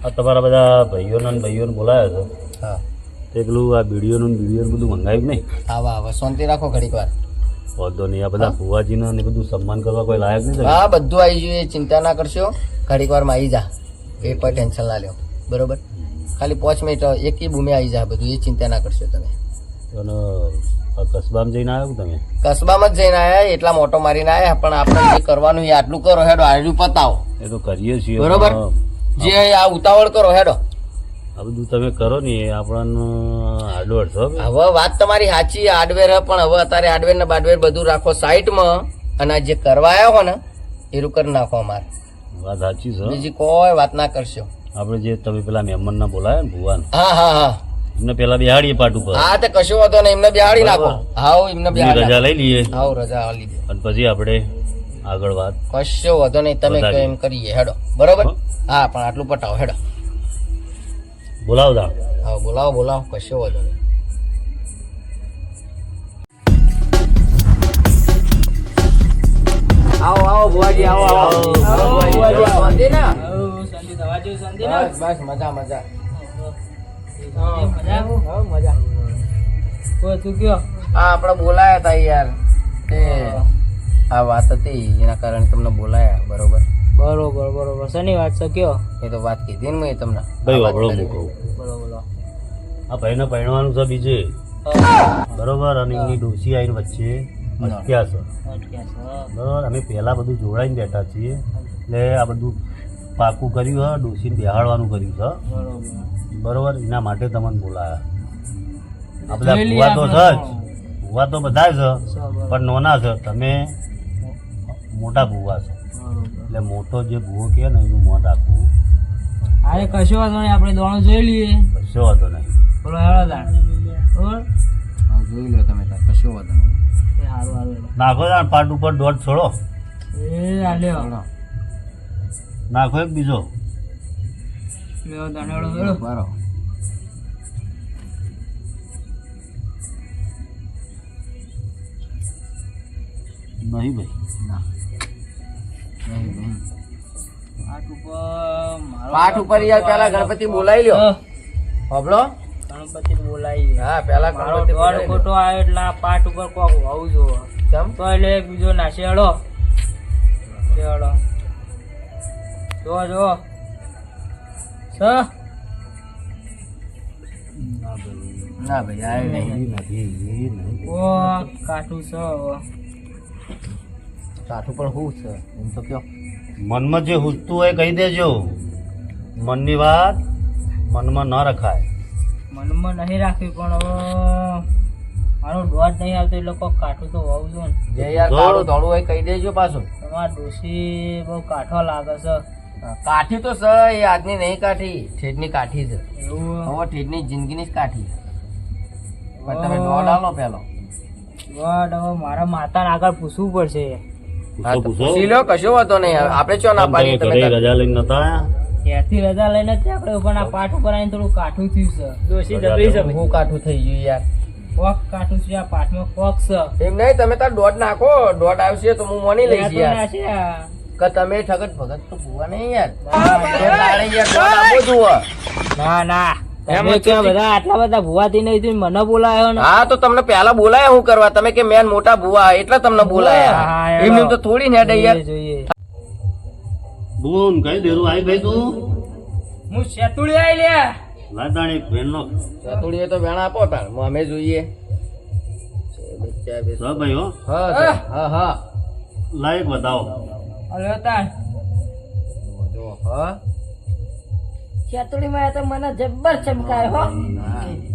આ તમારા બધા ભાઈઓને બોલાયા છે. હા તે પેલું આ વિડીયોનું બધું મંગાવ્યું નહીં? આવા શાંતિ રાખો ઘડીક વાર. વાંધો નહીં. આ બધા ફુવાજીને ને બધું સન્માન કરવા કોઈ લાયક નહીં? હા બધું આવી જોઈએ, ચિંતા ના કરશો. ઘડીક વારમાં આવી જા, એ કોઈ ટેન્શન ના લ્યો. બરોબર, ખાલી 5 મિનિટ એક બૂમે આવી જા, બધું એ ચિંતા ના કરશો તમે. અને કસ્બામાં જઈને આવ્યો તમે? કસ્બામાં જ જઈને આવ્યા, એટલા મોટો મારીને આવ્યા. પણ આપણે જે કરવાનું એ આટલું કરો, હેડો આટલું પતાવો. એ તો કરીએ છીએ બરોબર, જે આ ઉતાવળ કરો હેડો. આ બધું તમે કરો ને એ આપણને હાર્ડવેર છો. હવે વાત તમારી સાચી, હાર્ડવેર હે, પણ હવે અત્યારે હાર્ડવેર ને બાર્ડવેર બધું રાખો સાઈડમાં, અને જે કરવા આવ્યા હો ને એ કરી નાખો. અમારે વાત સાચી છે, બીજી કોઈ વાત ના કરશો. આપણે જે તમે પેલા મહેમાનને બોલાયા ને ભુવાન, હા હા હા, એમને પેલા બેહાડીએ પાટ ઉપર. હા તો કશો વાંધો નહીં, એમને બેહાડી નાખો. હાઉ એમને બેહાડી રજા લઈ લઈએ. હાઉ રજા લઈ લે, અને પછી આપણે આગળ વાત. કશો વાંધો નહીં, તમે કહો એમ કરીએ હેડો. બરોબર, હા પણ આટલું પટાવો હેડો. બોલાવતા હા બોલાવો, કશો વાંધો નહીં. આવો ભુવાજી, આવો ભુવાજી. શાંતિ ને? બસ મજા. આપડે બોલાયા હતા યાર, તે આ વાત હતી એના કારણે તમને બોલાયા. બરોબર, શની વાત છે કયો? એ તો વાત કીધી ને મેં તમને. ભાઈ વાપરો મૂકો. બોલો. આ ભાઈને પરણવાનું છે બીજે, બરોબર. અને એમની ડોસી આવીને વચ્ચે અટક્યા છે, બરોબર. અમે પહેલા બધું જોડાઈને બેઠા છીએ, એટલે આ બધું પાકું કર્યું છે, ડોસીને બેહાડવાનું કર્યું છે, બરોબર. એના માટે તમને બોલાયા. આ બધા ભૂવા તો છે જ, ભૂવા તો બધા છે, પણ નાના છે. તમે મોટા ભૂવા છો, એટલે મોટો જે ભૂવો કે ને એનું મોત રાખવું. અરે કશો વાંધો નહીં, આપણે દોણો જોઈ લઈએ. કશો વાંધો નહીં. બોલો હેડો તાણ. બરોબર, જોઈ લો તમે તાર, કશો વાંધો નહીં. એ હારું. નાખો તાણ પાટ ઉપર દોઢ છોડો. એ આલ્યો નાખો એક બીજો. લ્યો તાણ હેડો. બરો નહીં ભાઈ, ના પાઠ ઉપર યાર પેલા ગણપતિ બોલાવી લ્યો. હોબળો, ગણપતિ બોલાવી. હા પેલા મારો ગણપતિ દોડ બોલાવી ખોટો આવ્યો એટલે આ પાઠ ઉપર કોક હોવું જોવે. કેમ? તો એટલે એક બીજો નાશે હેડો. હેડો જો સ ના ભાઈ આવે નહીં. નથી. ઓ કાઠું છે હવે. કાઠું પણ શું છે એમ તો કયો. મનમાં જે હુજતું હોય કહી દેજો. મનની વાત મનમાં ન રખાય. મનમાં નહીં રાખવી, પણ હવે મારો દોડ નહીં આવતો એટલે કોક કાઠું તો હોવું જોઈએ ને. જે યાર કાળું ધોળું હોય કહી દેજો પાછું. તમારા ડોશી બહુ કાઠો લાગે છે. કાઠી તો છે, એ આજની નહીં કાઠી, ઠેઠની કાઠી છે. એવું હવે ઠેઠની જિંદગીની જ કાઠી. પણ તમે દોડ આલો પેલો. દોડ હવે મારા માતાને આગળ પૂછવું પડશે. હા તો પૂછી લો, કશો વાંધો નહીં. આપણે ચો ના પાડીએ, તમે ઘરે રજા લઈને નતા આયા? ત્યાંથી રજા લઈને જ આપણે પણ આ પાઠ ઉપર આવીને થોડું કાઠું થયું છે. ડોશી જબરી છે. હું કાઠું થઈ ગયું યાર. કોક કાઠું છે આ પાઠમાં, કોક છે. એમ નહીં, તમે તાર દોડ નાખો, દોડ આવશે તો હું માની લઈશ યાર. નાશે આ. કે તમે ઠગત ભગત તો ભૂવા નહીં યાર. દોડ લાડે યાર, દોડ આપો જુઓ. ના એમ તમે જ ક્યાં છે. બધા આટલા બધા ભુવાથી નહીં થયું, મને બોલાયો ને. હા તો તમને પહેલા બોલાયા હું કરવા? તમે કે મેન મોટા ભૂવા એટલે તમને બોલાયા. હા, એમને તો થોડી ને હેડે યાર. જોઈએ. બોન કઈ દેરું આવી ભાઈ તું? હું શેતુડી આઈ લે. લાદાણી ભેણનો ચતુડીએ તો વેણ આપો તાર, અમે જોઈએ. સ ભાઈ હો. હા હા લાયક બતાવો. અલ્યો તાન. જો હા શેતુડી માં તો મને જબ્બર ચમકાય હો.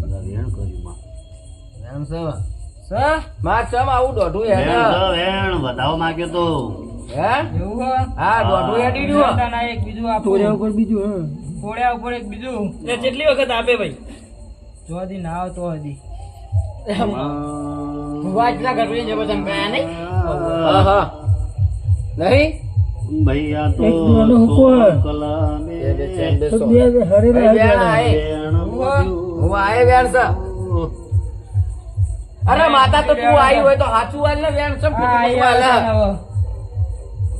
બધા વેણ કર્યું માં. વેણ છે સ માર ચમ આવું દોઢું વેણ હેડે. છે, વેણ વધાવો માંગ્યો તો. હે એવું હો. હા દોઢું હેડી રહ્યું. તાન આ એક બીજું આપો. થોડ્યા ઉપર બીજું. થોડ્યા ઉપર એક બીજું. એ કેટલી વખત આપે ભાઈ? જો દી ના આવ તો દી. વાજના ઘરવી જબો ચમકાયા નહીં. હા હા નહીં ભાઈ આ તો કલામે વેણ આય. હું આય વેણ છે. અરે માતા તો તું આવી હોય તો હાચું વાલ ને વેણ ચમ ખોટું હાલે.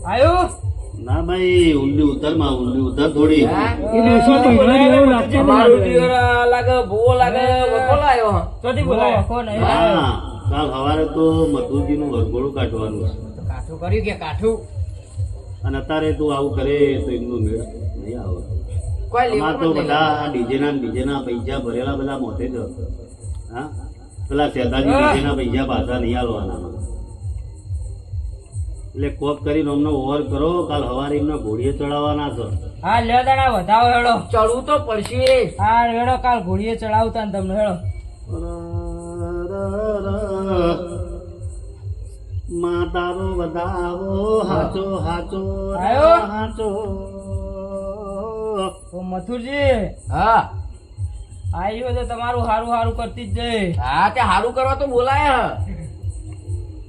આયો ના ભાઈ ઊંડી ઉતર થોડી હા? એ ડોશી પહેણવા જેવું લાગતું અમારો નથી. ટીવર લાગે ભૂવો લાગે વખો લાયો હં. ચોથી બોલાય વખો નહીં. હા કાલ સવારે તો મધુજીનું વરઘોડું કાઢવાનું છે કાઠું કર્યું કે કાઠું અને અત્યારે તું આવું કરે તો એમનો મેળ નહીં આવે કોઈ અમાર તો લેવાનું જ બધા ડીજેના પૈસા ભરેલા બધા મોતે જ હશે. હા પેલા શેતાજી ડીજેના પૈસા પાછા નહીં આલવાના એટલે કોક કરીને અમને ઓવર કરો કાલ સવારે એમને ઘોડીએ ચડાવવાના છે હા લ્યો તાણા વધાવો હેડો. ચડવું તો પડશે. હા હેડો કાલ ઘોડીએ ચડાવતા ને તમને હેડો. માતારો વધાવો હાચો હાચો આયો? હાચો તો મથુરજી હા આવ્યો તો તમારું હારું હારું કરતી જ જઈ. હા તે હારું કરવા તો બોલાય હં.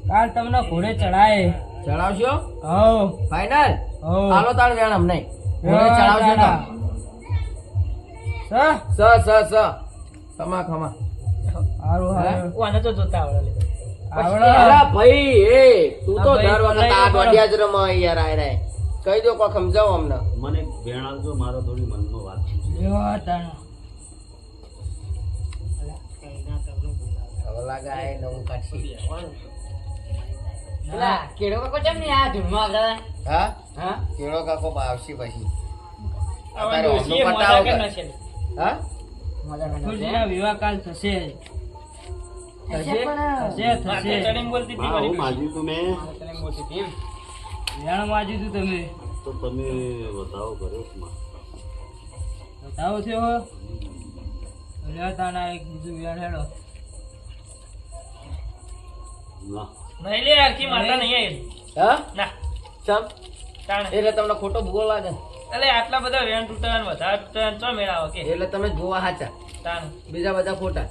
કાલ તમને ઘોડે ચડાય. ચડાવશો હવ ફાઈનલ હવ હાલો તાણ વેણ અમને ઘોડે ચડાવશો તો સ ખમા ખમા હારું હારું. કોને તો જોતા આવડે. અલા ભાઈ એ તું તો હા, દર ભાઈ, વખત આ બોલાય દોઢિયા જ રમો યાર આય રે કહી દો કોઈ સમજાવો અમને મને ભેણ આવજો મારો થોડી મનમાં વાત છે. લ્યો તાણા. હવે લાગે આ નવું કાઢી પેલા કેળો કાકો કેમ નહીં આ ધૂળમાં આવતા હા હા કેળો કાકો આવશે પછી અત્યારે ઓમનું પટાવો કર. હા મથુરજીના વિવાહ કાલ થશે. થશે હા હું માજી તું મેં વેણ વાજ્યું તું તમે. તો તમે વધાવો કર્યો છે માં. બતાવો છો હો. લ્યો તાણા એક બીજું વેણ હેડો. ના નહીં લે આખી માતા નહીં આવી. હા ના ચમ તાણ એટલે તમને ખોટો ભૂગો લાગે એટલે આટલા બધા વેણ તૂટન વધારે તૂટન ચો મેળાવો કે એટલે તમે જોવા હાચા તાણ બીજા બધા ખોટા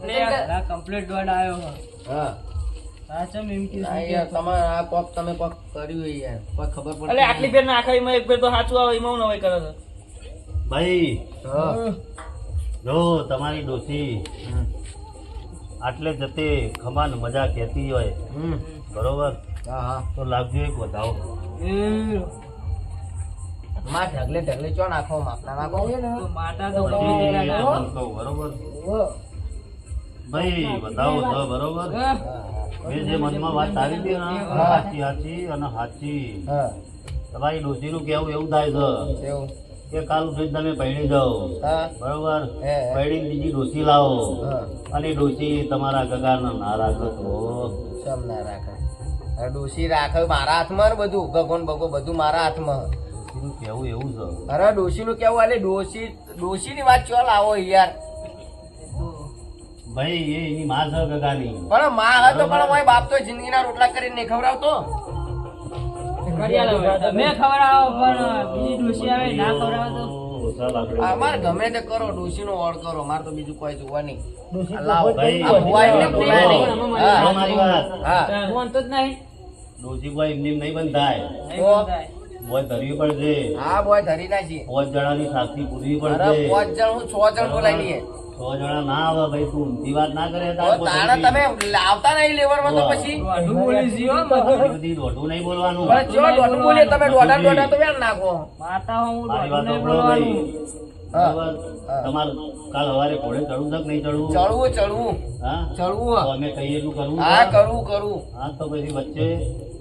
આ કમ્પ્લીટ દોડ આવ્યો હો. હા આ ચમ એમ કે ના યાર તમારે આ કોક તમે કોક કર્યું હોય યાર કોઈ ખબર પડતી એટલે આટલી ફેર નાખા એમાં એક ફેર તો સાચું આવે એમાં હું નવાઈ કરે છે. ભાઈ હા જો તમારી ડોસી આટલે જતે ખમાન મજા કહેતી હોય હમ બરોબર હા હા તો લાગજો એક વધાવો એ માં ઢગલે ચો નાખો માપના નાખો તો માતા તો પછી બધી એ દીધા તમને કહું, બરોબર ભાઈ વધાવો તો બરોબર ના. મેં જે મનમાં વાત આવી હતી ને સાચી સાચી અને સાચી હા તમારી ડોસીનું કેવું એવું થાય છે એવું કે કાલ સુધી તમે પૈણી જાઓ હા બરોબર હે. પૈણીને બીજી ડોસી લાવો હા અને ડોસી તમારા ગગારને ના રાખો તો સમ ના રાખે આ ડોશી રાખે મારા હાથમાં ને બધું ભગવાન બધું મારા હાથમાં ડોસીનું કેવું એવું છે અરે ડોશી નું કેવું આલે ડોશી ની વાત ચાલ આવો યાર ભાઈ એ એની માં છે ગગાની પણ માં હતો પણ મારો બાપ તો જિંદગીના રોટલા કરીને નહીં ખવડાવતો મેં ખવડાવો પણ બીજી ડોશી આવે ના ખવડાવો તો ચાલ આપણે અમારે ગમે તે કરો ડોશી નો ઓર્ડ કરો મારે તો બીજું કોઈ જોવા નહીં આ લાવો ભાઈ, આ ભુવા એમને બોલાય નહીં. હા. તમારી વાત હા ફોન તો જ નહીં. ડોસી કોઈ એમની નહીં બંધાય નહીં તો? બંધાય. બોય ધરવી પડશે હા બોય ધરી નાખી 5 જણાની સાક્ષી પૂરવી અરે પડશે 5 જણ હું 6 જણ બોલાવી લઈએ 6 જણા ના આવે ભાઈ તું ઊંધી વાત ના કરે તો તાણે તમે લાવતા નહીં લેવરમાં તો પછી દોઢું બોલી છી હો મધુર. આટલી બધી દોઢું નહીં બોલવાનું પણ જો દોઢું બોલીએ તમે દોઢા તો વેણ નાખો માતા હું મારી દોઢું વાત નહીં સાંભળો ભાઈ બોલવાનું. હા. બરાબર હા. તમારે કાલ સવારે ઘોડે ચડવું છે કે નહીં ચડવું ચડવું હા ચડવું તો અમે કહીએ એટલું કરવું હા છે? કરવું હા તો પછી વચ્ચે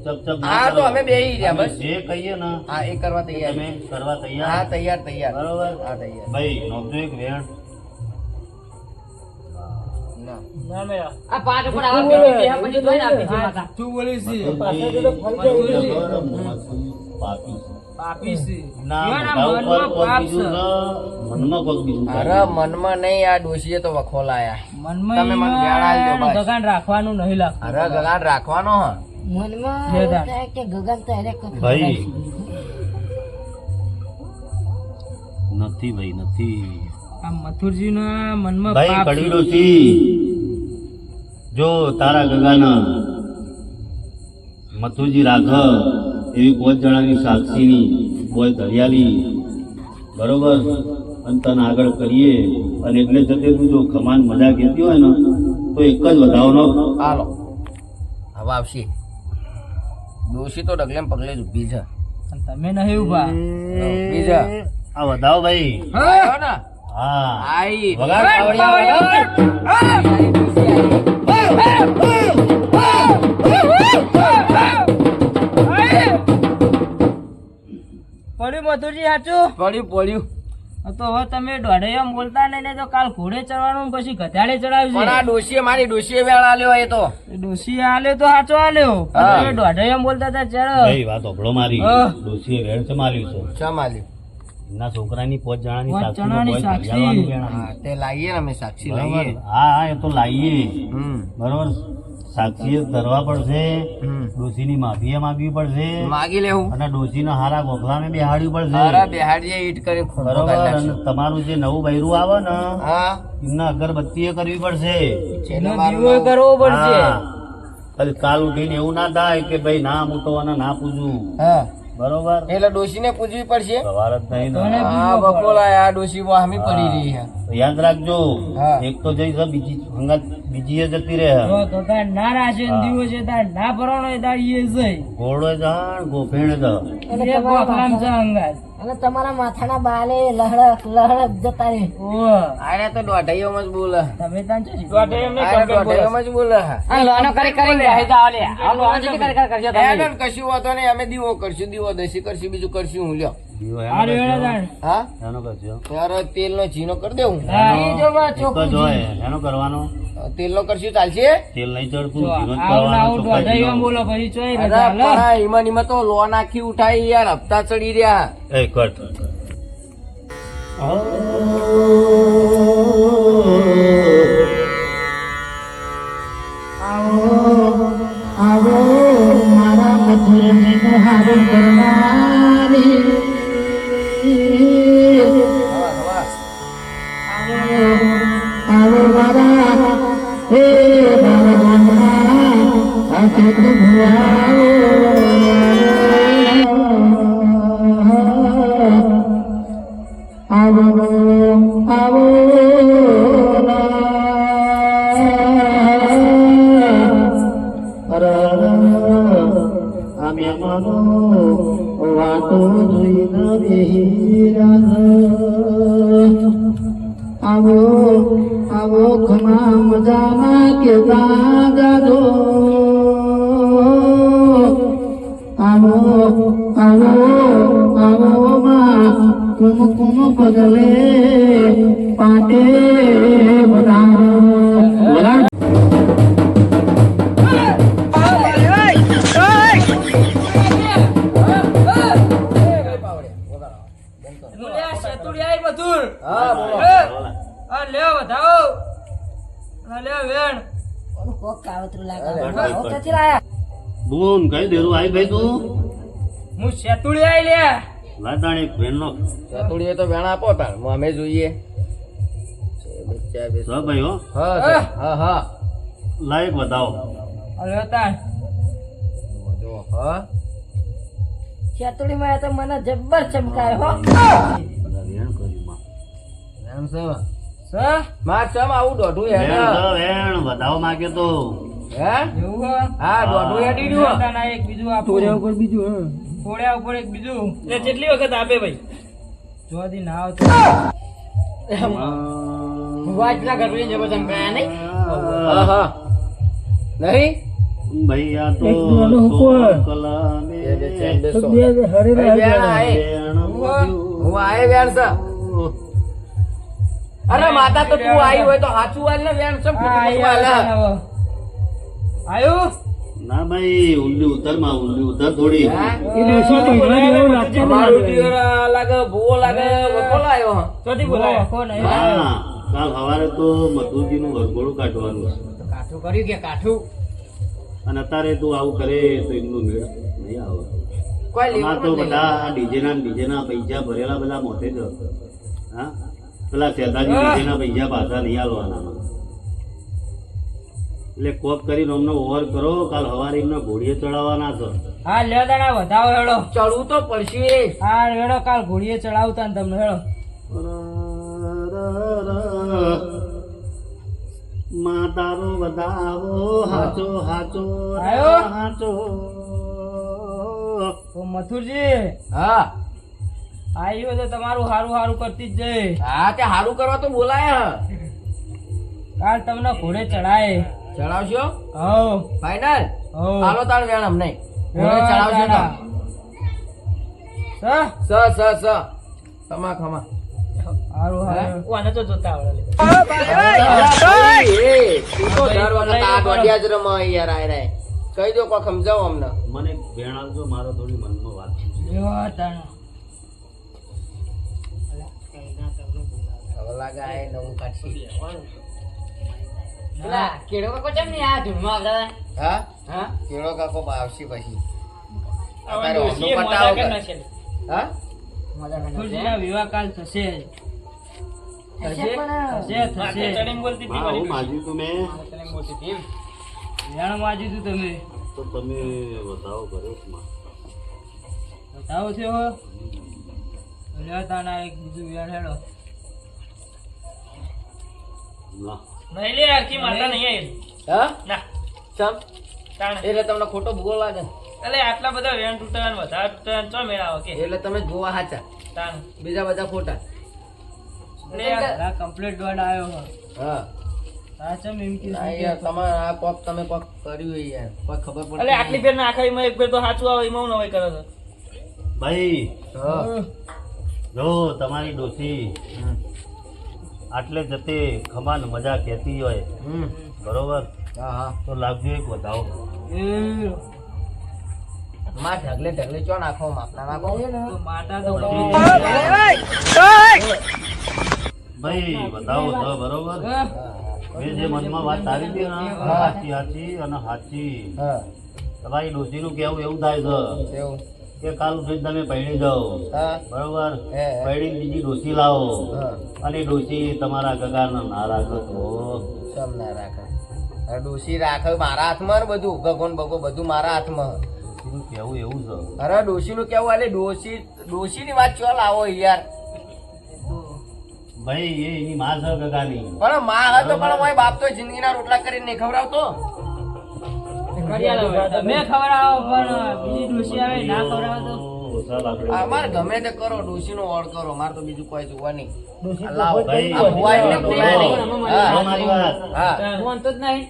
ચપચપ ના હા તો કરો. અમે બેહી રહ્યા અમે બસ જે કહીએ ને હા એ કરવા એ તૈયાર તમે કરવા હા તૈયાર તૈયાર બરોબર હા તૈયાર ભાઈ નોંધો એક વેણ ના. ના મેળા. આ પાઠ ઉપર આવા બેઠી બેહા પછી જોઈને આપી છે માતા. તું બોલી છી. પાપી છે. પાપી છી. ના એના મોઢા ઉપર મનમાં કોક પાપ બીજું છે. છે, મનમાં કોક બીજું છે. અરે મનમાં નહીં આ ડોશીએ તો વખો લાયા મનમાં તમે મને જ્ઞાન આલજો ઈમાન બસ. ગગાન રાખવાનું નહીં લાગતું. અરે ગગાન રાખવાનો હ મનમાં જે એવું દાન. થાય કે ગગન તો એને કશું ભાઈ નથી ભાઈ નથી આ મથુરજીના મનમાં ભાઈ પાપ છે. કડવી ડોશી જો તારા ગગાના મથુરજી રાઘવ એવી 5 જણાની સાક્ષીની બોય દરિયાલી બરોબર અને તને આગળ કરીએ અને એટલે જતે તું જો ખમાન મજા કહેતી હોય ને તો એક જ વધાવનો હાલો હવે આવશે ડોશી તો ડગલે ને પગલે જ ઊભી છે અને તમે નહીં ઉભા બીજા. આ વધાવો ભાઈ. આવ્યો ને? હા આઈ. વગાડ. પડ્યું મથુરજી સાચું પડ્યું. તો હવે તમે દોઢૈયા બોલતા નહીં ને તો કાલ ઘોડે ચડવાનું ને પછી ગધાડે ચડાવ્યું પણ આ છે ડોશીએ મારી ડોશીએ વેળ આલ્યો એ તો. ડોસી આલ્યો તો સાચો આલ્યો હા. તમે દોઢૈયા બોલતા હતા ચડ ભાઈ વાત ઓભળો મારી. હા. ડોશીએ વેણ ચમાલ્યું છે. ચમ આલ્યું? એમના છોકરાની 5 જણાની પાંચ સાક્ષીનો જણાની કોઈ સાક્ષી. ઘડિયાળવાનું વેણ હા, તે લાવીએ ને અમે સાક્ષી બરાબર. લાવીએ. હા હા એ તો લાવીએ. હમ. બરોબર. સાક્ષીએ ધરવા પડશે. હમ. ડોશીની માફીએ માંગવી પડશે. માગી લેવું. અને ડોશીના હારા ગોખલાને બેહાડવું અરે પડશે. બેહાડીએ ઈટ કરી ખોટો બરોબર. કરી અને નાખશું. તમારું જે નવું બૈરું આવે ને હા. એમને અગરબત્તીએ કરવી પડશે. એનો મારું દીવો નામ. કરવો પડશે હા. ખાલી કાલ ઉઠીને એવું ના થાય કે ભાઈ ના હું તો આને ના પૂછું. હા. બરોબર. એટલે ડોશીને પૂછવી પડશે. સવાર જ નહીં તને ને. હા બકોલા આ ડોશી વાહમી પડી રહી છે. તો યાદ રાખજો. હા. એક તો જઈશ બીજી હંગાત બીજી જતી રહે. જો તો તાર ના રાશે ને દીવો છે તાર ના ભરવાનો એ તાર ઈ જઈ ઘોડો જાણ ગોફેણ જા. અને એ તમારા ગોખલામ છે માથા- અંગાત અને તમારા માથાના બાલે લહડક લહડક જતા રહે. ઓહ આને તો દોઢાઈઓમાં જ બોલે. તમે તાન છો આને દોઢાઈઓમાં જ બોલે. આ લોનો કરી કરીને બેહી જાઓ લે. આ લોનો જેટલી કરી કરજો તમે. એને કશું વાતો નહીં, અમે દીવો કરશું, દીવો દસી કરશું, બીજું કરશું હું લ્યો. દીવો આ એનો રેડો કરજો. તાણ હા એનો કરજો. યાર તેલનો ચીનો કરી દેવું. હા. ઈ જો બા એક જ ચોખ્ખું હોય એનો કરવાનો. તેલનો કરશું ચાલશે? તેલ નહીં ચડતું. જો જીરો જ આવું ને કરવાનો. આવું ચોખ્ખા દોઢૈયા જીરો. બોલો પછી ચોઈ અરે રજા લે. પણ ઈમાં તો લોન આખી ઉઠાઈ યાર, હપ્તા ચડી રહ્યા. એ કટ. આવો મારા મથુરને હારું કરનારી. આવો મારા હે ભગવાન આ તો આવો આવો અમે માનો વાતો જોઈને આવો આવો ખમા મજાના કે જાદો આવો આવો આવો માં કુમ પગલે પાટે બધા લે, આ શેતુડી આઈ મથુર. હા બોલો. આ લે વધાવો. આ લે વેણ. કોક કાવતરું લાગે. હા. આવો ક્યાંથી લાયા? બોન કઈ દેરું આઈ ભાઈ તું. હું શેતુડી આઈ લે. લાદાણ એક ભેણનો. ચતુડીએ તો વેણ આપો તાર, અમે જોઈએ. સ ભાઈ હો. હા સર. હા હા લાયક બતાવો. આ લે તાણ. જો હા શેતુડીમાં તો મને જબ્બર ચમકાય હો. બધા વેણ કર્યું માં. વેણ છે સ? માર ચમ આવું દોઢું હે વેણ ને? તો વેણ બતાવો માંગે તો. હે એવું હે? હા દોઢું હેડી લે રહ્યું. તાણ આ એક બીજું આપો. ઘોડ્યા ઉપર એક બીજું. લે, કેટલી વખત આપે ભાઈ? જો દી ના આવતો. વાજના ઘરડી જબર ચમકાયા નહીં. હા હા નહીં ભાઈ આ તો કલામે બે ચાર બેસો. ભાઈ વેણ આય. વેણ બોલ્યું. હું આય વેણ છે. અરે માતા તો તું આવી હોય તો હાચું હાલ ને વેણ છે આ આઈ આવે. આયું? ના ભાઈ ઊંડી ઉતર માં ઊંડી ઉતર થોડી. મારું ડિયર લાગે ભૂવો લાગે વખોલો આવ્યો હં. ચોથી બોલાય. કોણ આવ્યું? હા કાલ સવારે તો મધુજી નું વરઘોડું કાઢવાનું છે. કાઠું કર્યું કે કાઠું અને અત્યારે તું આવું કરે તો એમનું મેળ નહીં આવે. કોઈ અમાર તો લેવું બધા ડીજે ના પૈસા ભરેલા બધા મોટે જ હા પેલા શેતાજી ડીજે ના પૈસા પાછા નહીં આલવાના. એટલે કોપ કરીને અમને ઓવર કરો. કાલ સવારે એમને ઘોડીએ ચડાવવાના છે. હા લે તાણા વધાવો હેડો. ચડવું તો પડશે. હા હેડો કાલ ઘોડીએ ચડાવતા ને તમને હેડો. માતારો વધાવો હાચો હાચો આયો? હાચો તો મથુરજી હા આવ્યો તો તમારું હારું હારું કરતી જ જઈ. હા તે હારું કરવા તો બોલાય કાલ તમને ઘોડે ચડાય. ચડાવશો હો ફાઈનલ હો હાલો તાર વેણ અમને ઘોડે ચડાવશો તો સ તમા ખમા હારું હારું કોને તો જોતા આવડે. તું તો દર વખત આ દોઢિયા જ રમો યાર આય રે કહી દો કોઈ સમજાવો અમને મને બેણ આવજો, મારો થોડી મનમાં વાત છે. એવા તાણા. હવે લાગાય નવું કાઢી કેળો કાકો ચમ નહીં આ ધૂળમાં આવતા હા હા કેળો કાકો આવશે પછી આવા અત્યારે ડોશીએ ઓમનો મોજા પટાવો કરી કર. નાખેલી. હા મથુરજીના વિવાહ કાલ થશે. થશે પણ થશે. હા, હું માજ્યું તું મેં, વેણ વાજ્યું તું તમે. તો તમે બતાવો કર્યો છે માં. બતાવો છો હો. લ્યો તાના એક બીજું વેણ હેડો. ના નહીં લે આખી માતા નહીં આવી. હા ના ચમ તાણ. એટલે તમને ખોટો ભૂગોળ લાગે એટલે આટલા બધા વેણ તૂટે વધારે તૂટે ચો મેળ આવે કે એટલે તમે જોવા હાચા તાણ. બીજા બધા ખોટા એટલે આ કમ્પ્લીટ દોડ આવ્યો હો. હા આ ચમ એમ કે ના યાર તમારે આ કોક તમે કોક કર્યું હોય યાર કોઈ ખબર પડતી એટલે આટલી ફેર ના આખા એક ફેર તો સાચું આવે એમાં હું નવાઈ કરો છો. ભાઈ, હા જો તમારી ડોશી આટલે જતે ખમાન મજા કહેતી હોય બરોબર, હા હા તો લાગજો એક વધાવો. એ માં ઢગલે ચો નાખો માપના નાખો તો માતા તો ભાઈ બતાવો તો બરોબર. મેં જે મનમાં વાત આવી હતી ને સાચી સાચી અને સાચી. હા તમારી ડોશીનું કેવું એવું થાય છે એવું કે કાલ ઉઠીને તમે પૈણી જાઓ હા બરોબર, હે. પૈણી બીજી ડોશી લાવો હા અને ડોશી તમારા ગગારનો ના રાખો તો સમ ના રાખે હવે ડોશી રાખે મારા હાથમાં ને બધું ગગન બગો બધું મારા હાથમાં ડોશીનું કેવું એવું છે. અરે ડોશી નું કેવું આલે ડોશી ની વાત ચાલ આવો યાર ભાઈ એ એની માં છે ગગાની. પણ માં હતો પણ મારો બાપ તો જિંદગીના રોટલા કરીને નહીં ખવડાવતો તમે ખવડાવો પણ બીજી ડોશી આવે ના ખવડાવો તો ચાલ આપણે અમારે ગમે તે કરો ડોશી નો ઓર્ડ કરો મારે તો બીજું કોઈ જોવા નહીં આ લાવો ભાઈ, આ ભુવા એમને બોલાય નહીં. હા. તમારી વાત હા માનતો જ નહીં.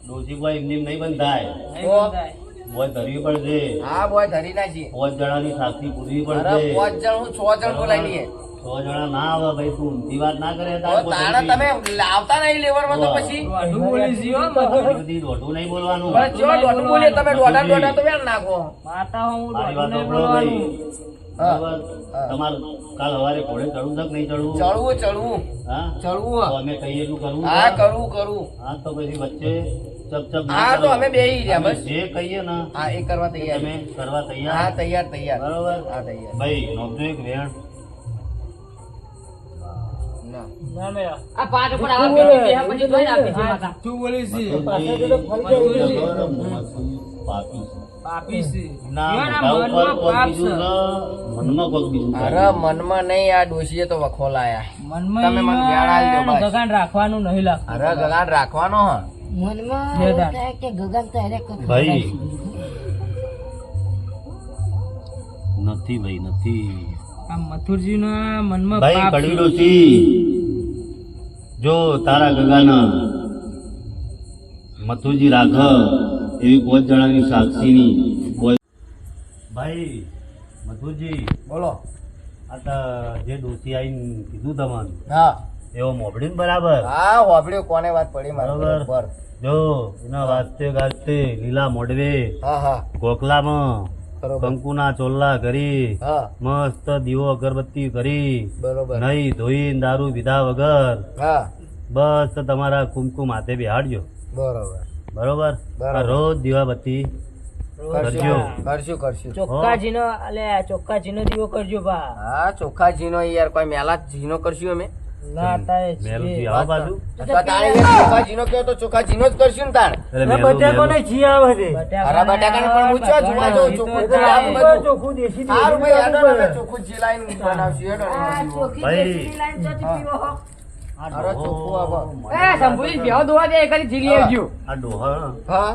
ડોશી કોઈ એમની એમ નહીં બંધાય, નહીં બંધાય. બોય ધરવી પડશે. હા બોય ધરી નાખીએ 5 જણાની સાક્ષી પૂરવી અરે પડશે. 5 જણ હું 6 જણ બોલાવી લઈએ 100 જણા ના આવે ભાઈ, તું ઊંધી વાત ના કરે તો તાણે તમે લાવતા નહીં લેવરમાં તો પછી વાઢું બોલી છી હો મથુર. બધી દોઢું નહીં બોલવાનું. પણ જો દોઢ બોલીએ તમે દોઢા તો વેણ નાખો માતા હું મારી વાઢું વાત નહીં સાંભળો ભાઈ. બોલવાનું. હા. બરાબર? તમારે કાલ સવારે ઘોડે ચડવું છે કે નહીં ચડવું? ચડવું હા? ચડવું તો અમે કહીએ એટલું કરવું છે? હા કરવું હા, તો પછી વચ્ચે ચપ ના હા, કરો. તો અમે બેહી રહ્યા, અમે બસ. જે કહીએ ને હા એ કરવા એ તૈયાર તમે કરવા હા તૈયાર. તૈયાર બરોબર? હા તૈયાર ભાઈ નોંધજો એક વેણ. ના ના મેળા. આ પાટ ઉપર આવા બેઠી છે, પછી જોઈને આપી છે માતા. તું બોલી છી મથુરજી, પાપી છે. પાપી છી. ના, એના મોઢા ઉપર મનમાં કોક પાપ બીજું છે, મનમાં કોક બીજું છે. અરે મનમાં નહીં આ ડોશીએ તો વખોલાયા મનમાં તમે મને જ્ઞાન આલજો બસ. ગગાન રાખવાનું નહીં લાગતું. અરે ગગાન રાખવાનો હ મનમાં જે એવું દાન. થાય કે ગગન તો એને કશું ભાઈ નથી ભાઈ નથી આ મથુરજીના મનમાં ભાઈ પાપ છે. કડવી ડોશી, જો તારા ગગાના મથુરજી રાખ એવી 5 જણાની સાક્ષીની ભાઈ મથુરજી, બોલો આ તો જે ડોશી આવીને કીધું તમને હા એવો મોભડી ને બરાબર હા હોબળ્યો કોને વાત પડી મારા બરોબર. પર જો એના વાજતે ગાજતે લીલા મોઢવે હા હા કોકલામાં બરોબર કંકુના ચોલ્લા કરી હા મસ્ત દીવો અગરબત્તી કરી બરોબર નહીં ધોઈને દારૂ પીધા વગર હા બસ તમારા કુમકુમ હાથે બેહાડજો બરોબર બરોબર. બરાબર. આ રોજ દીવાબત્તી કરજો. કરશું ચોખ્ખાજીનો અલે ચોખ્ખાજીનો દીવો કરજો બા. હા ચોખ્ખા જીનો યાર કોઈ મેલા જીનો કરશું અમે ના તાય મેલુથી આવો બાજુ અથવા તારે યાર ચોખ્ખા જીનો કહો તો ચોખ્ખા જીનો જ કરશું ને તાર એટલે મેલું જી આવે છે. અરે બટાકાને પણ પૂછો જોવા જો ચોખ્ખું જ લાવું બધું. સારું ભાઈ હેડો ને અમે ચોખ્ખું જ લાઈન બનાવશું હેડો ને આ જીવો. ચોખ્ખી ભાઈ. દેશી લાઈન ચોથી પીવો હો. આ અરે ડોહો ચોખ્ખું આવો. મને એ શંભુજી બેહો દોવા દે, ખાલી જીરી આવજો. આ ડોહા હા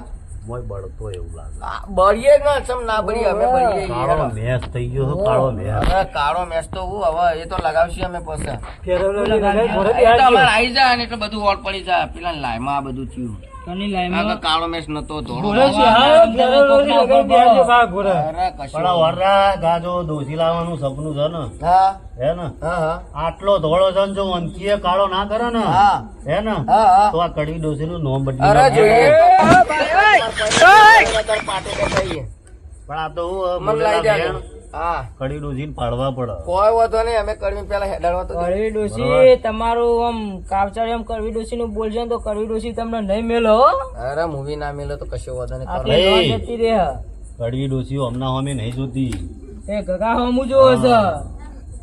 મોય બળતો એવું લાગે. બળીએ ના ચમ ના બળી અમે બળીએ કાળો યાર. મેસ થઈ ગયો છે, કાળો મેસ. હવે કાળો મેસ તો હું હવે એ તો લગાવશું અમે પછી ફેરવલો એ તો અમારે આવી જાય ને એટલે બધું ઓળ પડી જાય પેલા લાઈમાં આ બધું થયું કની આ લાઈમાં તો કાળો મેસ નતો ધોળો ઘોડો છે હા ફેરવલો લગાવી દેજો કા ઘોડો અરે કશું પણ આ વરરા ગાજો દોશી લાવવાનું સપનું છે ને, હા હે ને? હા હા આટલો ધોળો છે ને જો અંકીએ કાળો ના કરે ને, હા હે ને? હા હા તો આ કડવી ડોશીનું નોમ બદલી અરે નાખે. જોઈએ પણ આ તો હું મન લાઈ બોલેલા દે બેન, હા કડવી ડોશીને પાડવા પડે. કોઈ વાંધો નહીં અમે કડવી પેલા હેડાડવા તો કરવી ડોશી તમારું આમ કાવચાળી આમ કરવી ડોશી નું બોલજો ને તો કરવી ડોશી તમને નહીં મેલો હો. અરે મૂવી ના મિલે તો કશો વાંધો નહીં કરો. આખી ભાઈ. લોન જતી રહે કડવી ડોશીઓ હમણાં અમે નહીં જોતી, એ ગગા હમું જોવો છે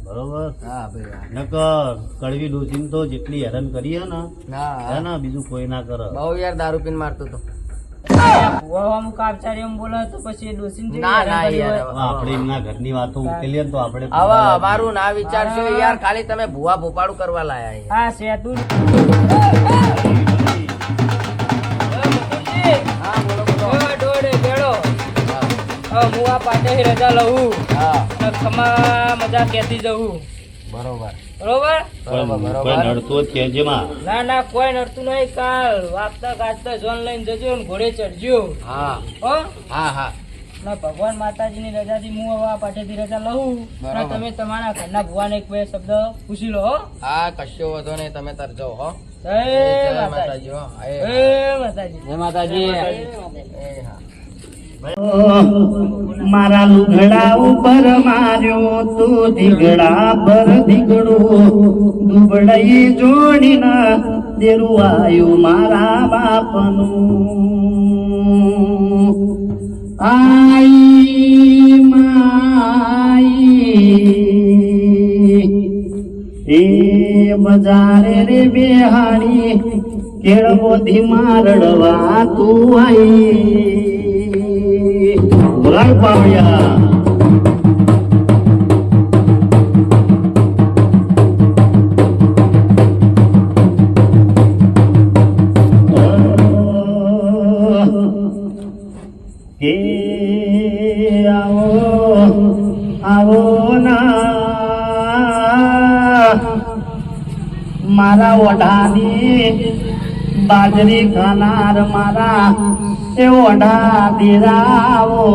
બરોબર? હા ભાઈ હા. નકર કડવી ડોશીને તો જેટલી હેરાન કરીએ ને, હા હે હા. ને, બીજું કોઈ ના કરે. બહુ યાર દારૂ પીને મારતો તો ભુવા આમ કાવચાળી આમ બોલે તો પછી ડોશીને જેવી ના હેરાન ના કરી યાર હોય. હવે આપણે એમના ઘરની વાતો ઉકેલીએ ને તો આપણે હવે અમારું ના વિચારશો યાર ખાલી તમે ભૂવા ભોપાડું કરવા લાયા યાર. હા સેતું હા બોલો બોલો ડોડે બેડો હા. હું આ પાટેથી રજા લઉં હા ને ખમા મજા કહેતી જવું બરોબર બરોબર કોઈ નડતો જ કહેજેમાં. ના ના કોઈ નડતું નહીં કાલ વાગતા ગાજતા જોન લઈને જજો ને ઘોડે ચડજો હા હો હા હા ના ભગવાન માતાજીની રજાથી હું હવે આ પાટેથી રજા લઉં બરાબર. ને તમે તમારા ઘરના ભુવાને એક બે શબ્દ પૂછી લો હો હા કશો વાંધો નહીં તમે તાર જાઓ હો જય જય માતાજી માતાજી હો એ જય માતાજી એ હા મારા લુગડા ઉપર માર્યો તો દીગડા પર દીગડું દુબળઈ જોડીના દેરું આયું મારા બાપનું. આઈ માઈ એ બજારે રે બેહાડી કેળવો ધીમા રડવા તું આઈ. બોલાય પાવડિયા. કે આવો ના મારા ઓઢાની બાજરી ખાનાર મારા એ ઓઢા દીરાવો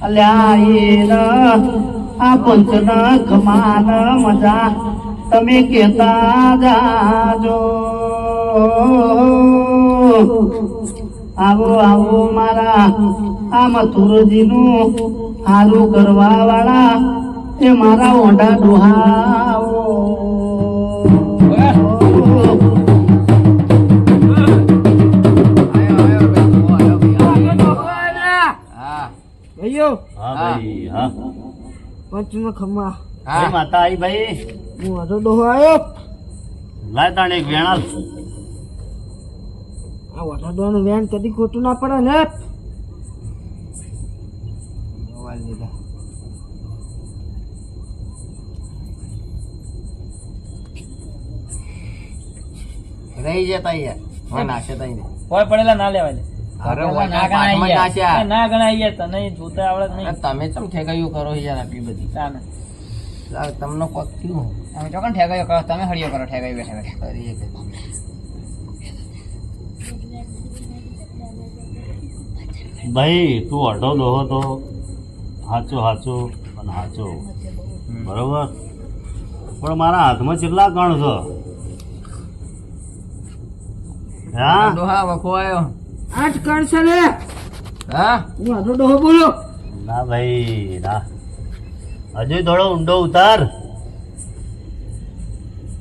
અલ્યા આ પંચના ખમાન મજા તમે કેતા જાજો. આવો આવો મારા આ મથુરજીનું હારું કરવા વાળા એ મારા ઓઢા ડોહાઓ. હા ભાઈઓ હા ભાઈ, હા પંચમાં ખમા ભાઈ, માતા આઈ ભાઈ. હું વાંધો ડોહો આવ્યો લાય તાણે એક વેણા. આ વાંધો ડોહાનું વેન કદી ખોટું ના પડે ને રહી જતા યાર હા નાશે તઈ ને કોઈ પડેલા ના લેવાય લે. અરે ના વાના ગણાય પાઠમાં યાર. નાશ્યા. ના ગણાય યાર તને જોતા આવડે અરે નહીં તમે ચમ ઠેકાયું કરો યાર આટલી બધી તાને. લાવ, તમને કોક થયું તમે ચોકન ઠેકાયો કરો તમે હળિયો કરો ઠેકાઈ બેઠા બેઠા કરીએ કે ભાઈ તું અડધો દોહો તો હાચો હાચો અને હાચો, બરોબર? પણ મારા હાથમાં કેટલા કણ છે? હા ડોહા વખો આવ્યો આઠ કણ છે લે હા હું વાંધો ડોહો બોલો ના ભાઈ ના, હજુ થોડો ઊંડો ઉતાર.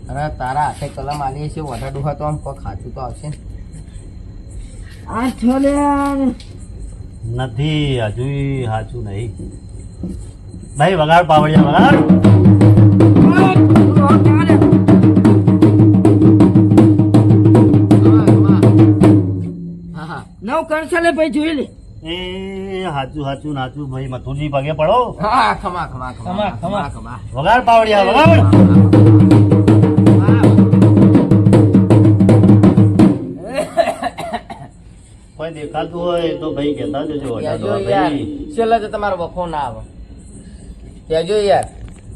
અરે તારા હાથે કલમ આલી છે વઢા ડોહા તો આમ પગ ખાચું તો આવશે ને આઠ લે નથી, હજુ હાચું નહીં. ભાઈ વગાડ પાવડિયા વગાડ. હા હા નવ કણ છે લે ભાઈ જોઈ લે એ હાચું હાચું નાચું ભાઈ, મથુરજી પગે પડો. હા ખમા ખમા ખમા, ખમા. ખમા વગાડ પાવડિયા વગાડ. દેખાતું હોય તો ભાઈ કહેતા જજો કહેજો વડાડો યાર ભાઈ. છેલ્લે તો તમારો વખો ના આવે કહેજો યાર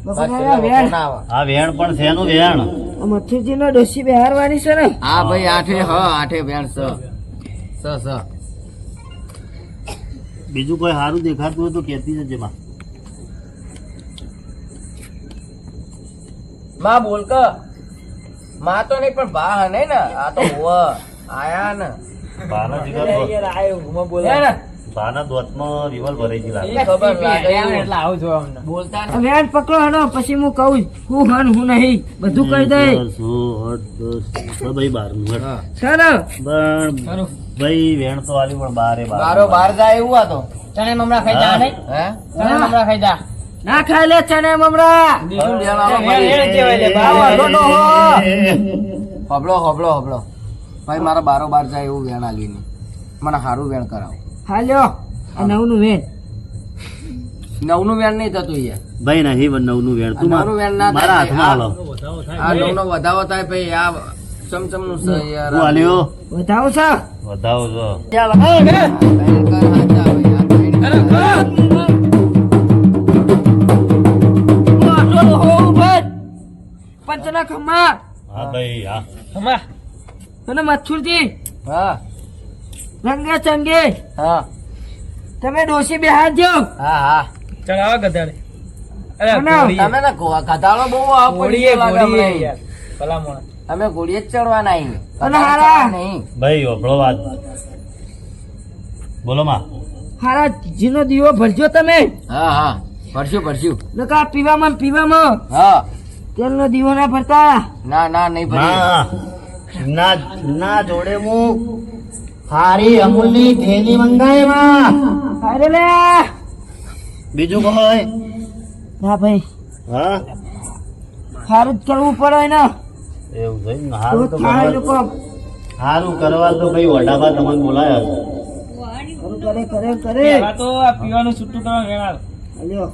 બફો બસ ના છેલ્લે વખો વેણ. ના આવે આ વેણ પણ શેનું વેણ? આ મથુરજીનો ડોશી બેહારવાની છે ને હા ભાઈ આઠે વેણ સ બીજું કોઈ સારું દેખાતું હોય તો કહેતી જજે માં. માં બોલ ક માં તો નહીં પણ બા હે ને આ તો હોવ આયા ને બાના જીગર યાર આયો હું બોલે હે ને બાના દોતમાં રિવલ ભરાઈ ગઈ લાગે. એ ખબર લાગે એટલે આવું જો અમને બોલતા આ વેણ પકડો હનો પછી હું કહું હું હન હું નહીં બધું કહી દઈ 10, 8, 10, ભાઈ 12 નું હા. ચાલો પણ ભાઈ વેણ તો આલી પણ બારે બારો બાર જાય એવું આ તો ચણે મમરા ખાઈ જા નહીં હે ચણે મમરા ખાઈ જા ના ખાઈ લે ચને મમરા બીજું વેણ આલો વેણ વેણ કહેવાય લે, ભાઈ. બાર. હબળો હબળો ભાઈ મારા બારો બાર જાય એવું વેણ આલી ને મને સારું વેણ કરાવો હાલ્યો આ નવનું વેણ નવનું વેણ નહીં થતું યાર ભાઈ નહીં નવનું વેણ તું નવનું વેણ ના મારા થાય. હાથમાં હાલો. આ નવનો વધાવો થાય ભાઈ આ ચમચમ નું છે યાર તું હાલ્યો વધાવો છે વધાવો છો. ભયંકર હાચા ભાઈ, આ ભયંકર. પંચના ખમ્મા હા ભાઈ હા હમા અને મથુરજી હા રંગે ચંગે હા તમે ડોશી બેહારજો હા ચડાવા ગધાડે અરે અને ઘોડીએ. તમે ને ગધાડો બહુ આ પડી ઘોડીએ લાગે ઘોડીએ અમને. યાર ભલા મોણા અમે ઘોડીએ જ ચડવાના અહીં. અને હારા. નહીં ભાઈ ઓભળો વાત બોલો માં. હારા જીનો દીવો ભરજો તમે હા ભરશું નકા પીવામાં હા તેલનો દીવો ના ભરતા ના નહીં ભરી ના ના જોડે હું હારી અમૂલની થેલી મંગાઈ માં. અરે લે બીજું કોઈ ના ભાઈ હા સારું જ કરવું પડે ને એવું છે ને. તો હારું તો થાય કરવા લોકો હારું કરવા તો ભાઈ વડાપા તમને બોલાયા છે. કરે પહેલા તો આ પીવાનું છૂટું કરવા વેણ આવે. હાલ્યો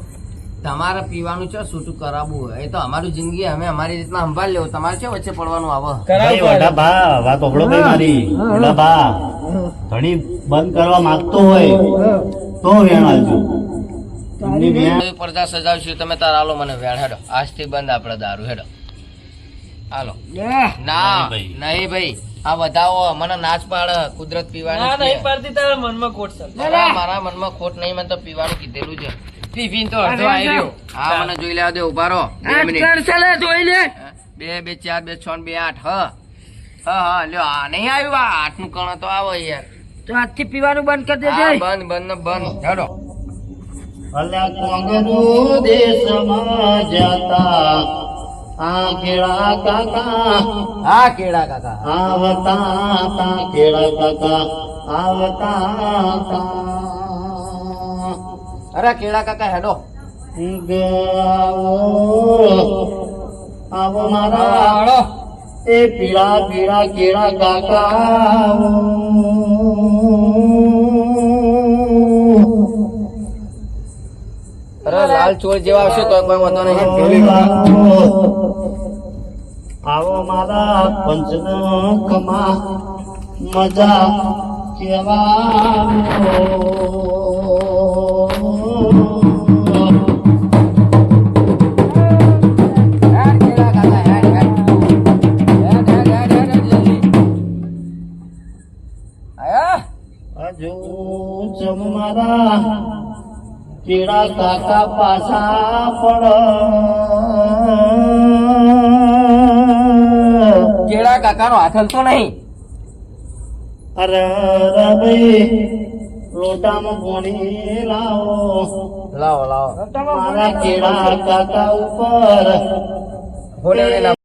તમારે પીવાનું છે છૂટું કરાવવું હોય એ તો અમારી જિંદગી અમે અમારી રીતના સંભાળ લેવું તમારે છે વચ્ચે પડવાનું આવે ભાઈ વડાપા વાત ઓભળો ભાઈ મારી વડાપા ઘણી બંધ કરવા માંગતો હોય તો વેણ આવજો. એમની વેણ પડદા સજાવશું તમે તાર આલો મને વેણ હેડો આજથી બંધ આપડે દારૂ હેડો હાલો લે ના ભાઈ. નહીં ભાઈ આ વધાવો મને નાચ પાડે કુદરત ના પીવાની નહીં પાડતી તારા મનમાં ખોટ છે મારા મનમાં ખોટ નહીં મને તો પીવાનું કીધેલું છે પી તો અડધો આવી રહ્યો હા મને જોઈ લેવા દે ઉભા રહો 2 આ મિનિટ કરશે લે જોઈ લે 2 2 4 2 6 2 8 હા લ્યો આ નહીં આવ્યું આ 8 નું કણ તો આવો યાર તો આજથી પીવાનું બંધ કરી દેજે હા, બંધ હેડો અલ્યા કોંગરું દેશમાં જતા આ કેળા કાકા હા કેળા કાકા આવતા તા કેળા કાકા આવતા તા. અરે કેળા કાકા હેડો આવો આવો મારા એ પીળા પીળા કેળા કાકા આવો. અરે લાલ ચોર જેવા આવશે તો કોઈ વાંધો નહીં આવો મારા પંચનખમાં મજા કેળા કાકા હેડ આયા હજુ જમ મારા કેળા કાકા પાછા પડ. કેળા કાકા નો હાથ હલતો નહીં અરે ભાઈ લોટામાં પાણી લાવો લાવો મારા કેળા કાકા ઉપર ભોલે ના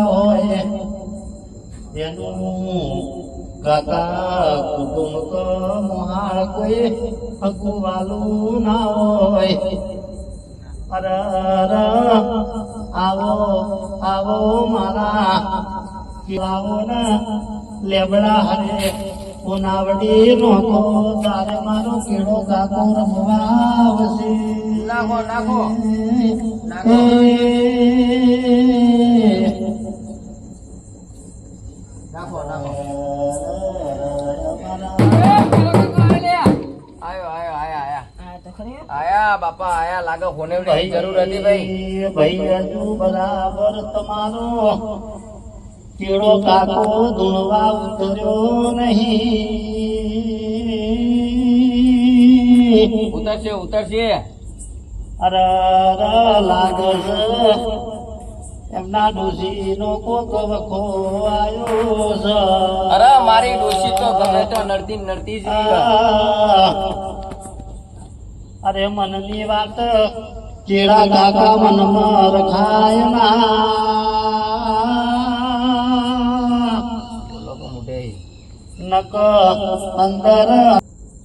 હોય એનું કાકા કુટુંબ તો મોહાળ કોઈ હકુવાલું ના હોય. અરે આવો આવો મારા આવો ને લેબડા હરે કોનાવડી નો તો તારે મારો કેળો કાકો રમવા આવશે. નાખો નાખો નાખો નાખો આયો આયો આયા આયા આ તો ખરી આયા બાપા આયા લાગે હોને જરૂર હતી ભાઈ ભાઈ હજુ બરાબર તમારો કેળો કાકો ધૂણવા ઉતર્યો નહીં. ઉતરશે ઉતરશે અરે લાગે છે એમના ડોશીનો કોક વખો આવ્યો છે. અરે મારી ડોશી તો ગમે તો નડતી નડતી જ રહી. અરે મનની વાત કેળા કાકા મનમાં રખાય ના. બોલો તો મોઢે. નક અંદર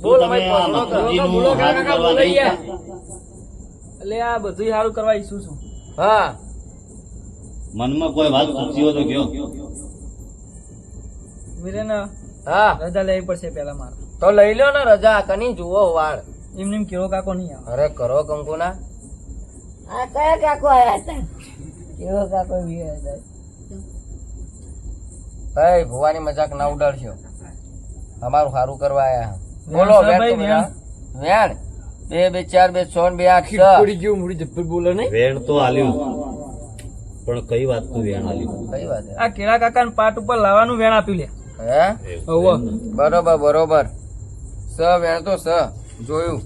બોલ તમે ભાઈ, આ બોલો, મકડીનું બોલો, હાથ કાકા, કરવા બોલો નહીં યાર. એટલે આ બધું સારું કરવા ઈચ્છું છું. હા મનમાં કોઈ વાત પૂછી હોય તો કયો. વીરેન હા રજા લેવી પડશે પેલા મારે. તો લઈ લ્યો ને રજા કની જુઓ વાળ. એમને એમ કેવો કાકો નહીં આવે. અરે કરો કંકુના આ કયા કાકો આયા હતા એવો કાકો વીર હતા. ભાઈ ભુવાની મજાક ના ઉડાડશો. અમારું સારું કરવા આયા. બોલો વેણ છે વેણ તો ભાઈ, બધા. વેણ 2 2 4 2 6 2 8 6 વેણ તો આલ્યું પણ કઈ વાત તું વેણ આલ્યું? કઈ વાત હે? આ કેળા કાકા પાટ ઉપર લાવવાનું વેણ આપ્યું લે. હે હોવો. બરોબર બરોબર સ વેણ તો સ જોયું.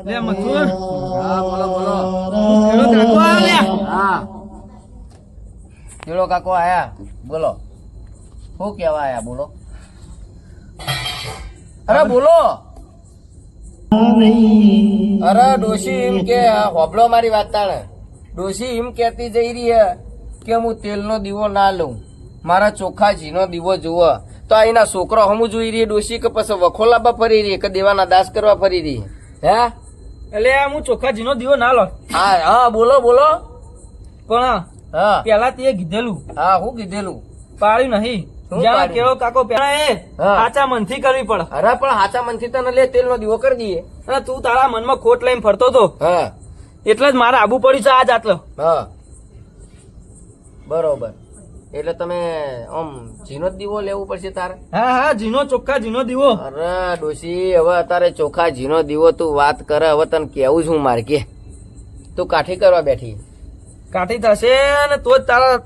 લે મથુર. હા બોલો બોલો. કેળો કાકો આવે લે. હા કેળો કાકો આયા બોલો. શું કેવા આયા બોલો. અરે બોલો. અરે ડોશી એમ કે હોબળો મારી વાત તાણે. ડોશી એમ કેતી જઈ રહી હે કે હું તેલનો દીવો ના લઉં, મારા ચોખ્ખા ઘીનો દીવો જુઓ. તો અહીંના છોકરો હમું જોઈ રહી ડોશી કે પછી વખો લાવવા ફરી રહી કે દેવાના દાસ કરવા ફરી રહી હે? એટલે આ હું ચોખ્ખા જીનો દીવો ના લો. હા હા બોલો બોલો. પણ હા પેલા તે કીધેલું હા હું કીધેલું. પાડ્યું નહીં. શું જ્યાં પાડ્યું? કેળો કાકો પેલા એ હા. સાચા મનથી કરવી પડે. અરે પણ હાચા મનથી તને લે તેલનો દીવો કરી દઈએ. અને તું તારા મનમાં ખોટ લઈને ફરતો હતો હા એટલે જ મારે આબુ પડ્યું છે આજ આટલો. હા બરોબર. એટલે તમે આમ ઝીનો જ દીવો લેવું પડશે તારે. હા હા જીનો ચોખ્ખા જીનો દીવો. અરે ડોશી હવે અત્યારે ચોખા ઝીનો દીવો તું વાત કરે. હવે તને કેવું છું મારે કે તું કાઠી કરવા બેઠી. કાઠી થશે ને તો જ તારા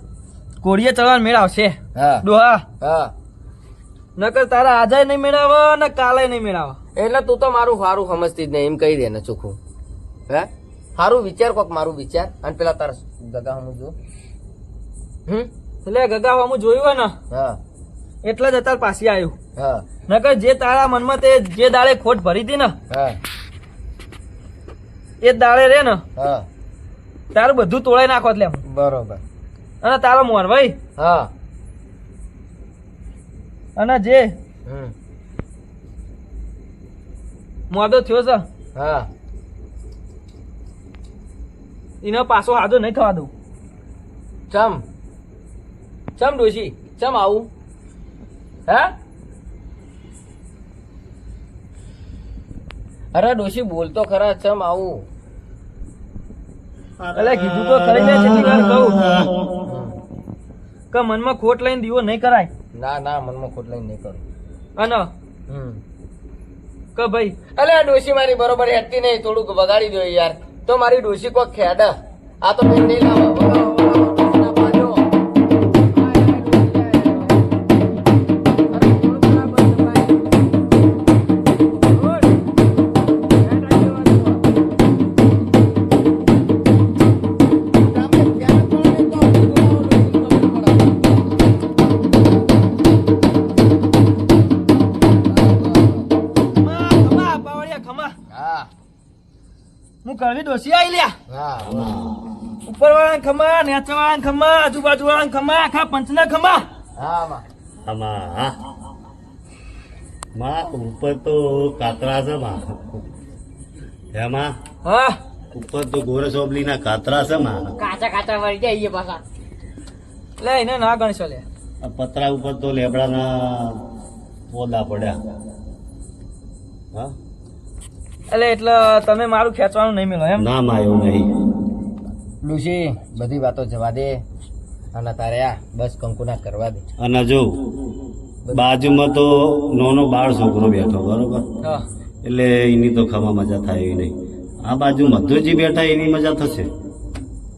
કોળીએ ચડવાનો મેળ આવશે. હા ડોહા હા નકર તારા આજે નહીં મેળાવે ને કાલે નહીં મેળાવે. એટલે તું તો મારું સારું સમજતી જ નહીં એમ કહી દે ને ચોખ્ખું. હે સારું વિચાર કોક મારું વિચાર. અને પેલા તારા ગગા હમું જો. એટલે ગગા હું જોયું હોય ને હા એટલે જ અત્યારે પાછી આવ્યું. હા નકર જે તારા મનમાં તે જે દાડે ખોટ ભરી હતી ને હા એ જ દાડે રે ને હા તારું બધું તોડાઈ નાખો એટલે બરોબર. અને તારો મોર ભાઈ હા અને જે હમ મોદો થયો છે હા એનો પાછો હાજો નહીં થવા દઉં. ચમ ચમ ડોશી ચમ આવું હે? અરે ડોશી બોલતો ખરા ચમ આવું. એટલે કીધું તો ખરી લે કેટલી વાર કહું કે મનમાં ખોટ લઈને દીવો નહીં કરાય. ના ના મનમાં ખોટ લઈને નહીં કરું. અને કે ભાઈ અલે આ ડોશી મારી બરોબર હેઠતી નહીં. થોડુંક વગાડી દો યાર. તો મારી ડોશી કોક ખેડ. આ તો મેં નહીં લાવો. વગાડો, વગાડો, ડોશીના પાજો. અરે, થોડું બરાબર દબાય. બોલ. હેઠ આવી જવાનું. તમે ક્યાં કોણે તો બોલાવો ડોશી ખબર પડે. ખમા પાવડિયા ખમા. હા ઘણી ડોસી આઈ લ્યા હા ઉપર વાળા ખમા નેચા વાળા ખમા આજુબાજુ વાળા ખમા આખા પંચના ખમા હા માં આમાં હા માં ઉપર તો કાતરા છે માં એમાં હા ઉપર તો ગોરસોબલી ના કાતરા છે માં કાચા કાચા વળી જાય એ પાછા લે એને ના ગણશો લે આ પતરા ઉપર તો લેબડાના પોદા પડ્યા હા એટલે તમે મારું ખેંચવાનું નહીં મેળો એમ ના માં એવું નહીં ડોશી બધી વાતો જવા દે અને તારે આ બસ કંકુના કરવા દે અને જો બાજુમાં તો નાનો બાળ છોકરો બેઠો બરોબર હા એટલે એની તો ખમા મજા થાય એવી નહીં આ બાજુ મધુજી બેઠા એની મજા થશે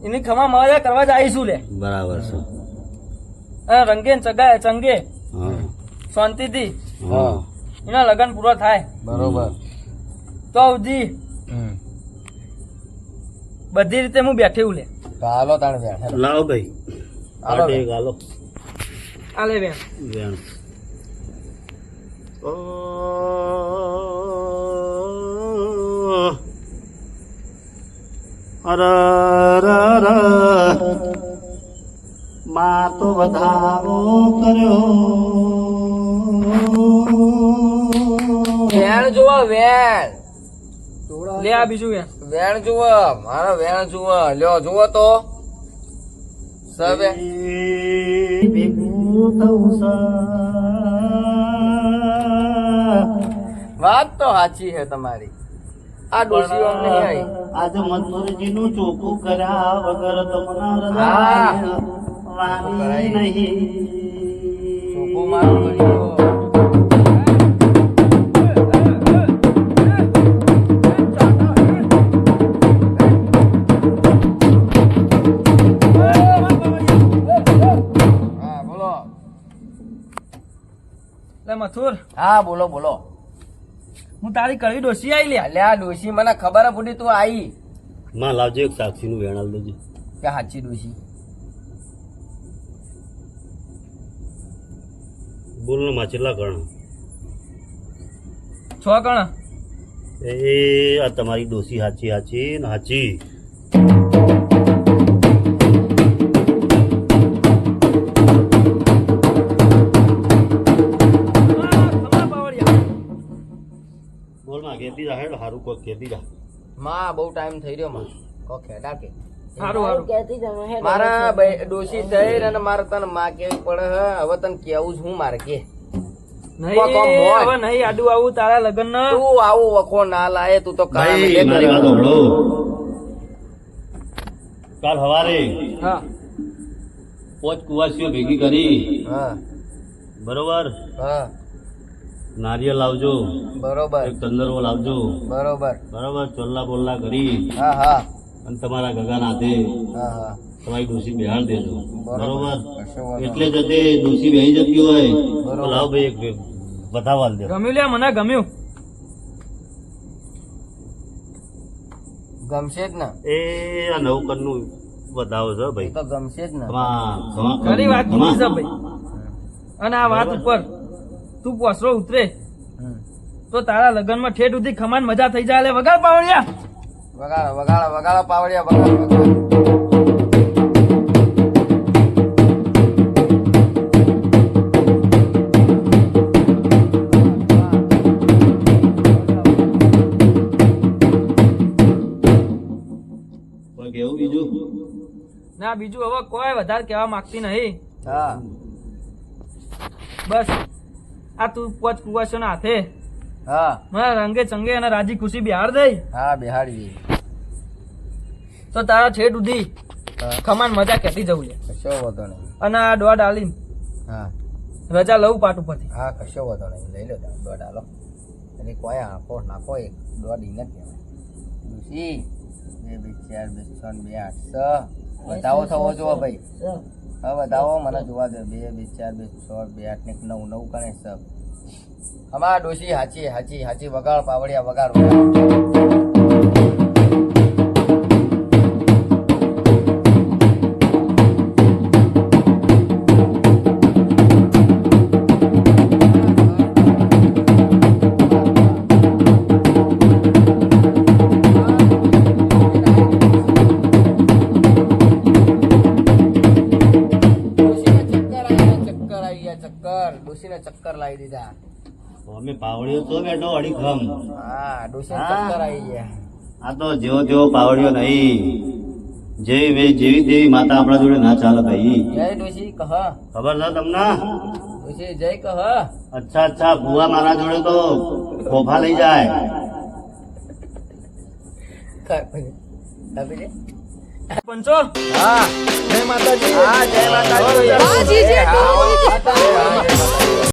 એની ખમા મજા કરવા જ આવીશું લે બરાબર છે અને રંગે ને ચગાય ચંગે હા શાંતિથી હા એના લગન પૂરો થાય બરોબર તો આવજી બધી રીતે હું બેઠી લે તો હાલો તાણે બેઠા લાવો ભાઈ હાલો આટે ભાઈ. ગાલો આલે બેન વેણ ઓ માં તો વધારો કર્યો વેણ જુઓ વેણ લે આ બીજું બેન વેણ જુઓ મારા વેણ જુઓ લ્યો જુઓ તો સબે ભેગું થવું છે. વાત તો સાચી છે તમારી આ ડોશીઓ નહીં આવી આજે મજૂરજી નું ચોખ્ખું કર્યા વગર તમને હા. વાની નહીં ચોખ્ખું મારું કર્યું. હા બોલો લે મથુર હા બોલો બોલો હું તારી કડવી ડોસી આઈ લે અલ્યા ડોશી મને ખબર પડી તું આવી માં લાવજો એક સાક્ષીનું વેણ આલ દેજો કે સાચી ડોશી બોલ ને માં કેટલા ગણ 6 ગણા એ આ તમારી ડોસી હાચી હાચી ને હાચી બોલ માં કેતી જા હેડ હારું કોક કેતી જા માં બહુ ટાઈમ થઈ રહ્યો માં કો ખેડા કે સારું સારું કહેતી તમે હે મારા ડોશી થઈ અને મારે તને માં કેવી પડે હે હવે તને કેવું છું મારે કે નહીં કોક આમ હોય. હવે નહીં આડું આવું તારા લગન ન તું આવું વખો ના લાય તું તો કામ ભાઈ લે મારી વાત સાંભળો કાલ સવારે હા 5 કુવાસીઓ ભેગી કરી હા બરોબર હા નારિયેળ લાવજો બરોબર એક કંદરવો લાવજો બરોબર બરોબર ચોલ્લા બોલ્લા કરી હા હા અને તમારા ગગાના હાથે હા હા તમારી ડોસી બેહાડ દેજો બરોબર કશો વાંધો એટલે જ તે ડોસી બેહી જતી હોય તો બરોબર. લાવ ભાઈ એક વધાવા દે ગમ્યું લે મને ગમ્યું ગમશે જ ને એ આ નવકરનું વધાવો છે એ ભાઈ તો ગમશે જ ને ખરી વાત કીધી છે ભાઈ અને આ વાત ઉપર તું પોસરો ઉતરે હમ. તો તારા લગનમાં ઠેઠ સુધી ખમાન મજા થઈ જાય લે વગાડ પાવડિયા વગાડો વગાડો વગાડો પાવડિયા વગાડો વગાડો કોઈ કેવું બીજું ના બીજું હવે કોઈ વધારે કહેવા માંગતી નહીં હા બસ આ તું પોચ કુવાસો ના હાથે હા મારા રંગે ચંગે અને રાજી ખુશી બિહાર દઈ હા બિહાડી તો તારા છેડ સુધી હા ખમાન મજા કહેતી જવું લે કશો વાંધો નહીં અને આ દોડ આલી હા રજા લઉં પાટ ઉપરથી હા કશો વાંધો નહીં લઈ લો તમે દોઢ હાલો એની કોઈ આંખો નાખો એક દોઢ ઈ નથી કહેવાય ડુસી 2 2 4 2 6 2 8 બતાવો થવો જોવો ભાઈ હા બતાવો મને જોવા દો 2 2 4 2 6 2 8 ને 9 9 કણે સબ અમારા ડોશી હાચી હાચી હાચી વગાડ પાવડિયા વગાડ વગાડ ડોશીને ચક્કર લાવી દીધા. અમે પાવડીઓ તો બેઠો અડીખમ. હા ડોશીને હા. ચક્કર આવી ગયા. આ તો જેવો તેવો પાવડીઓ નહીં, જેવી તેવી માતા આપણા જોડે ના ચાલે ભાઈ. જય ડોશી કહ. ખબર છે તમને? ડોશી જય કહ. અચ્છા ભુવા મારા જોડે તો ખોફા લઈ જાય. આપી દે. પંચો હા જય માતાજી. હા જય માતાજી. હા, જીજે. હા, માતાજી. હા, જય માતાજી.